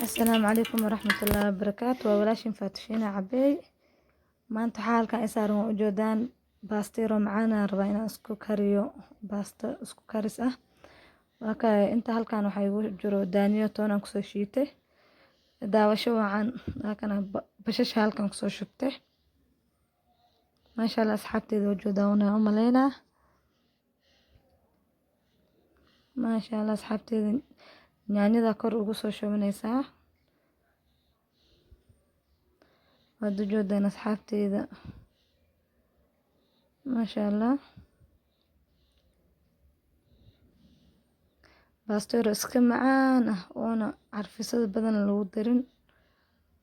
السلام عليكم ورحمة الله وبركاته. وولاشين فاتشينا عبي maanta waxaa halkan i saaran waa ujeedaan baastiro macaan aan rabaa inaan isku kariyo baasto isku karis ah. Inta halkan waxaa igu jiro daaniyo toon aan kusoo shiitay daawasho wacan halkan bashasha halkan kusoo shubtay. Maasha Allah asxaabteeda ujeedaan u maleynaa. Maasha Allah asxaabteeda yaanyada kor ugu soo shubanaysaa. waad ujeedaan asxaabteeda maasha Allah baastiro iska macaan ah oona carfisada badan lagu darin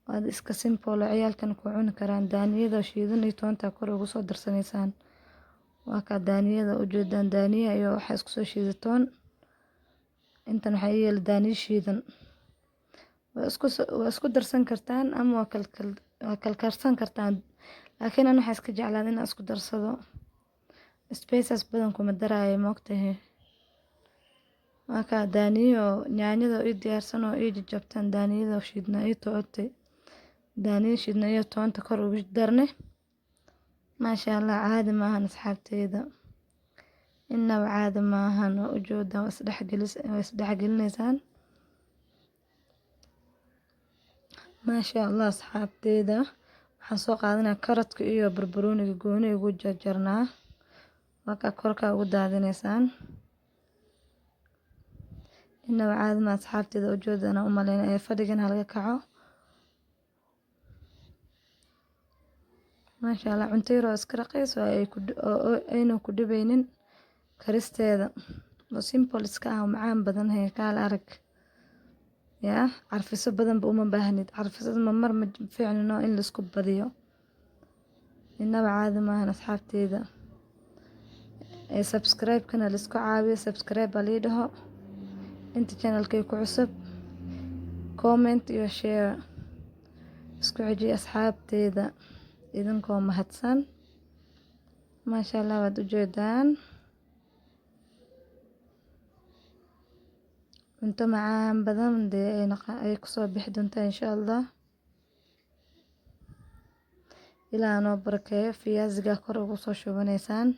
waad iska simple ciyaalkan ku cuni karaan. daaniyada shiidan iyo toonta kor ugu soo darsanaysaan. waa ka daaniyada ujeedaan daaniya iyo waxa isku soo shiidatoon intan waxay yeel daaniyo shiidan waa isku darsan kartaan ama waa kalkarsan kartaan, laakiin ana waxaan iska jeclaa inaan isku darsado spices badan kuma daraayo moogtahay. waa ka daaniyo yaanyada ii diyaarsan oo ii jajabtaan daaniyada shiidna ii tootay daaniyo shiidna iyo toonta kor ugu darne. maasha Allah caadi maahan asxaabteeda inaba caadi maahan oo ujeedaan isdhexgelinaysaan. maasha Allah asxaabteeda waxaan soo qaadanaa karadka iyo barbarooniga gooni ugu jarjarnaa waa ka korka ugu daadinaysaan. inaba caadi ma asxaabteeda ujeedaan u maleynaa ee fadhigan halka kaco. maasha Allah cunto yar oo iska raqiis oo aynu ku dhibaynin karisteeda oo simple iska ah macaan badan hay kaal arag yaa carfiso badan uma baahnid carfisada mar ma fiicno in la isku badiyo. inaba caadi maahan asxaabteeda ee subscribe kana la isku caawiyo subscribe bali dhaho inta channelkay ku cusub comment iyo share isku xiji asxaabteeda idinkoo mahadsan. maasha Allah waad ujeedaan cunto macaan badan ay kusoo bixi doontaa insha Allah. ilaa noo barakeeyo fiyaasiga kor ugu soo shubanaysaan.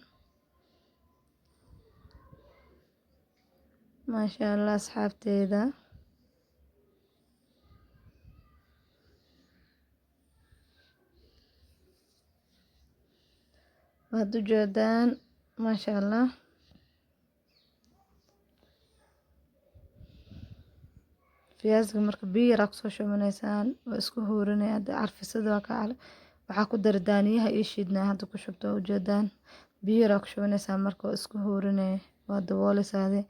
maasha Allah asxaabteeda waad ujeedaan maasha Allah fiyaasiga marka biyo yar kusoo shubanaysaan waa isku huurinaya carfisada waxaa ku dar daaniyaha ii shiidnaa hadda ku shubto ujeedaan biyo yar ku shubanaysaa marka isku huurinaya waa daboolaysaade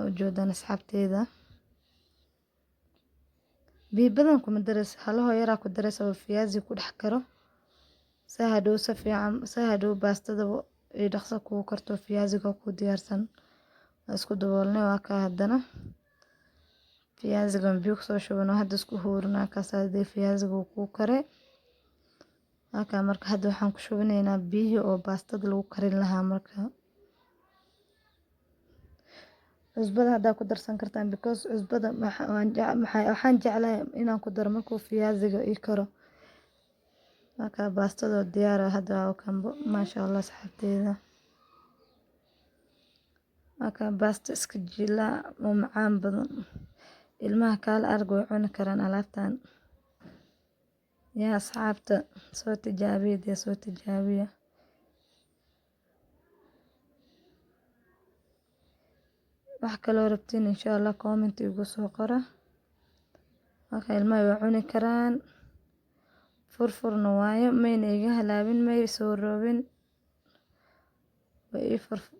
ujeedaan asxaabteeda biyo badan kuma daraysa halaho yaraa ku daraysa oo fiyaasi ku dhex karo saa hadhow baastada ay dhaqso kugu karto fiyaasiga ku diyaarsan waa isku daboolnay. waa ka haddana fiyaasiga biyo kusoo shubano hadda isku huurinaa kaasaaday fiyaasiga ku kare. waa ka marka hadda waxaan ku shubanaynaa biyo oo baastada lagu karin lahaa. marka cusbada hadda ku darsan kartaan because cusbada waxaan jeclahay inaan ku daro markuu fiyaasiga ii karo. waa ka baastada diyaar hadda waa kanbo maasha Allah asxaabteeda waa ka baasta iska jila oo macaan badan ilmaha kaala arag way cuni karaan alaabtan. yaa asxaabta soo tijaabiya wax kaloo rabtiin insha Allah comment igu soo qora. waa ka ilmaha way cuni karaan furfurna waayo mayna iga halaabin may soo roobin way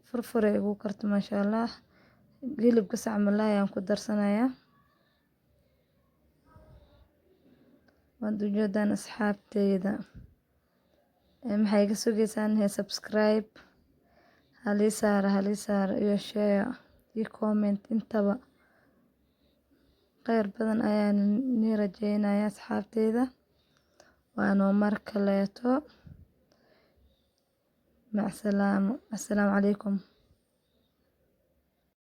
furfure igu karto maasha Allah. hilibka sacmalaay aan ku darsanayaa. waad ujeedaan asxaabteeda maxay iga sugaysaan subscribe halii saara iyo share iyo comment intaba khayr badan ayaan ni rajeynayaa asxaabteeda. waano mar kaleeto mac salaamo assalaamu calaykum.